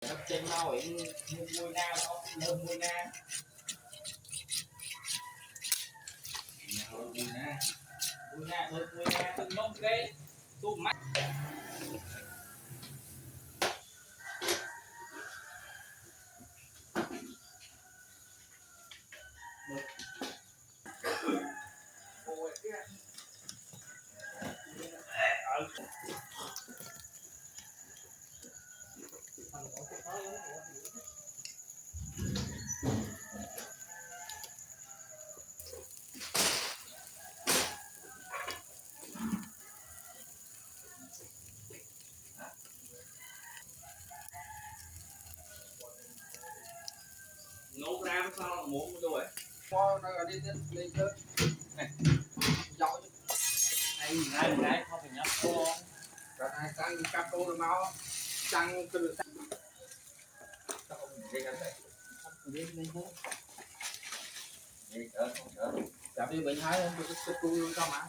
trên mau ấy mùi na nó thơm mùi na mùi na thơm mùi na từng nông cái tụ mắt nấu ra sao muốn rồi Qua nó đi lên chơi giỏi này không phải nhấp con rồi này sang cặp cô rồi mau sang từ sang chả đi bệnh thái không tôi cô luôn không mà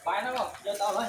bài nó không giờ tao thôi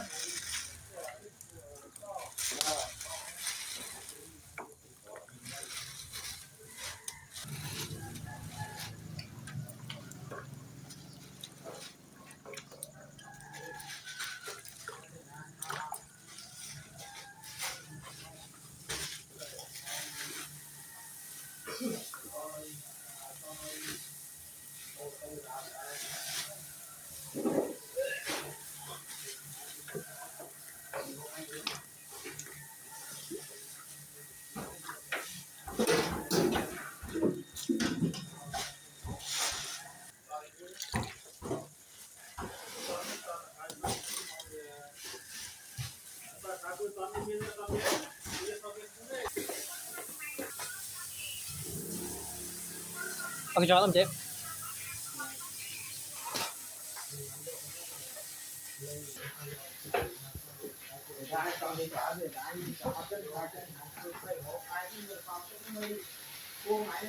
ông cho làm chết ra trong cái cả thì đã như cả cái cái buông máy